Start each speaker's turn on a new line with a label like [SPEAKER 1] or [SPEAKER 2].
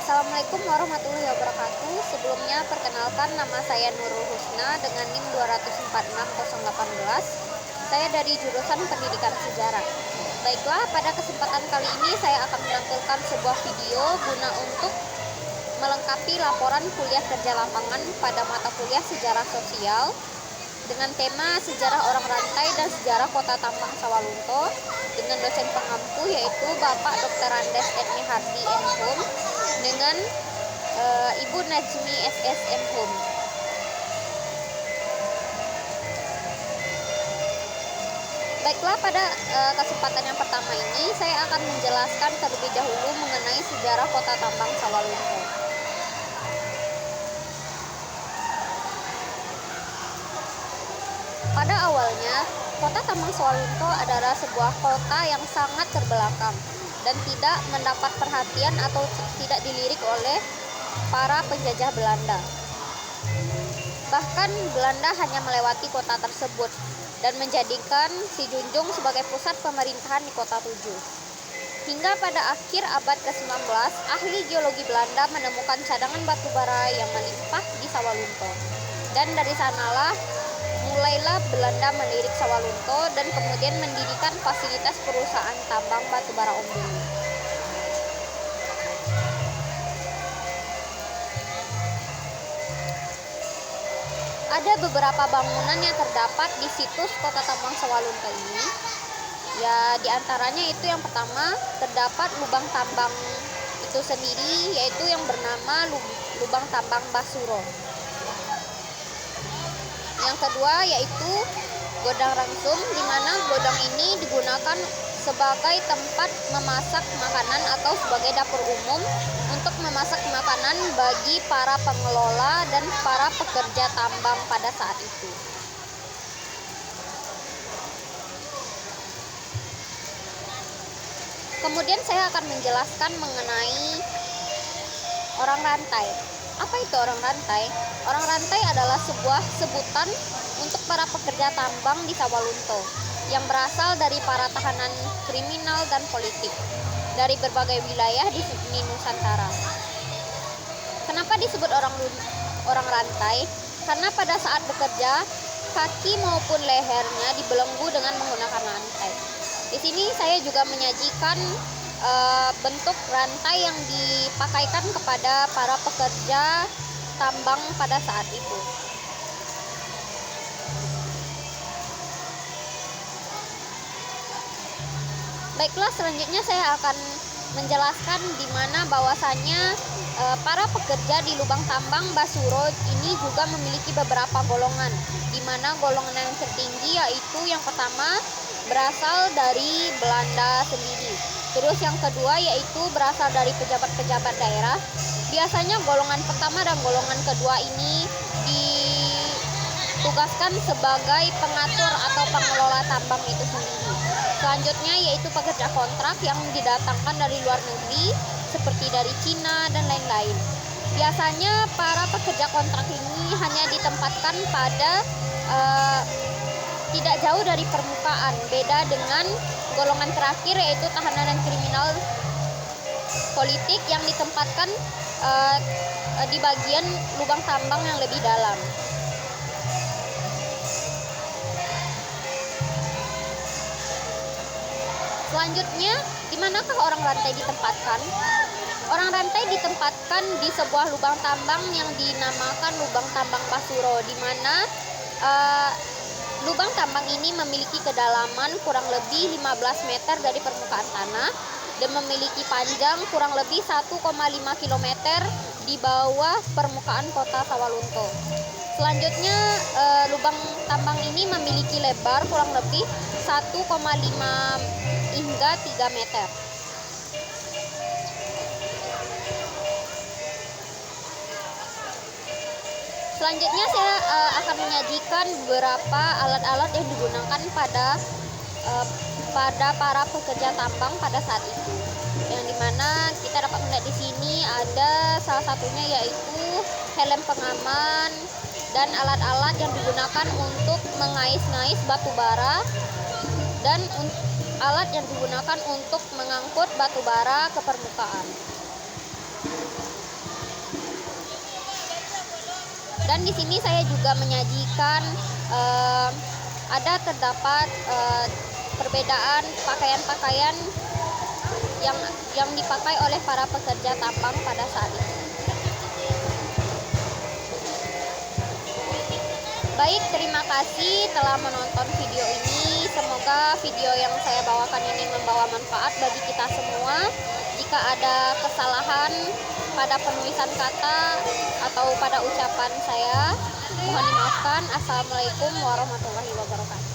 [SPEAKER 1] Assalamualaikum warahmatullahi wabarakatuh. Sebelumnya perkenalkan, nama saya Nurul Husna dengan NIM 246.018. Saya dari jurusan Pendidikan Sejarah. Baiklah, pada kesempatan kali ini saya akan menampilkan sebuah video guna untuk melengkapi laporan kuliah kerja lapangan pada mata kuliah Sejarah Sosial dengan tema Sejarah Orang Rantai dan Sejarah Kota Tambang Sawalunto dengan dosen pengampu yaitu Bapak Dr. Andes Edmi Hardi M.Hum dengan Ibu Najmi SS M.Hum. Baiklah, pada kesempatan yang pertama ini saya akan menjelaskan terlebih dahulu mengenai sejarah Kota Tambang Sawalunto. Pada awalnya, Kota Tambang Sawalunto adalah sebuah kota yang sangat terbelakang dan tidak mendapat perhatian atau tidak dilirik oleh para penjajah Belanda. Bahkan Belanda hanya melewati kota tersebut dan menjadikan Sijunjung sebagai pusat pemerintahan di Kota Tujuh. Hingga pada akhir abad ke-19, ahli geologi Belanda menemukan cadangan batu bara yang melimpah di Sawalunto. Dan dari sanalah mulailah Belanda melirik Sawalunto dan kemudian mendirikan fasilitas perusahaan tambang batubara Ombulu. Ada beberapa bangunan yang terdapat di situs Kota Tambang Sawalunto ini. Ya, diantaranya itu yang pertama terdapat lubang tambang itu sendiri, yaitu yang bernama lubang tambang Basuro. Yang kedua yaitu Godang Rangsum, di mana godang ini digunakan sebagai tempat memasak makanan atau sebagai dapur umum untuk memasak makanan bagi para pengelola dan para pekerja tambang pada saat itu. Kemudian saya akan menjelaskan mengenai orang rantai. Apa itu orang rantai? Orang rantai adalah sebuah sebutan untuk para pekerja tambang di Sawalunto yang berasal dari para tahanan kriminal dan politik dari berbagai wilayah di Nusantara. Kenapa disebut orang rantai? Karena pada saat bekerja, kaki maupun lehernya dibelenggu dengan menggunakan rantai. Di sini saya juga menyajikan bentuk rantai yang dipakaikan kepada para pekerja tambang pada saat itu. Baiklah, selanjutnya saya akan menjelaskan di mana bahwasannya para pekerja di lubang tambang Basuro ini juga memiliki beberapa golongan, di mana golongan yang tertinggi yaitu yang pertama berasal dari Belanda sendiri. Terus yang kedua yaitu berasal dari pejabat-pejabat daerah. Biasanya golongan pertama dan golongan kedua ini ditugaskan sebagai pengatur atau pengelola tambang itu sendiri. Selanjutnya yaitu pekerja kontrak yang didatangkan dari luar negeri seperti dari Cina dan lain-lain. Biasanya para pekerja kontrak ini hanya ditempatkan pada tidak jauh dari permukaan, beda dengan golongan terakhir yaitu tahanan dan kriminal politik yang ditempatkan di bagian lubang tambang yang lebih dalam. Selanjutnya, di manakah orang rantai ditempatkan? Orang rantai ditempatkan di sebuah lubang tambang yang dinamakan lubang tambang Basuro, di mana lubang tambang ini memiliki kedalaman kurang lebih 15 meter dari permukaan tanah dan memiliki panjang kurang lebih 1,5 km di bawah permukaan kota Sawalunto. Selanjutnya, lubang tambang ini memiliki lebar kurang lebih 1,5 hingga 3 meter. Selanjutnya saya akan menyajikan beberapa alat-alat yang digunakan pada para pekerja tambang pada saat itu. Yang dimana kita dapat melihat di sini ada salah satunya yaitu helm pengaman dan alat-alat yang digunakan untuk mengais-ngais batu bara dan alat yang digunakan untuk mengangkut batu bara ke permukaan. Dan di sini saya juga menyajikan terdapat perbedaan pakaian-pakaian yang dipakai oleh para pekerja tambang pada saat itu. Baik, terima kasih telah menonton video ini. Semoga video yang saya bawakan ini membawa manfaat bagi kita semua. Jika ada kesalahan pada penulisan kata atau pada ucapan saya, mohon dimaafkan. Assalamualaikum warahmatullahi wabarakatuh.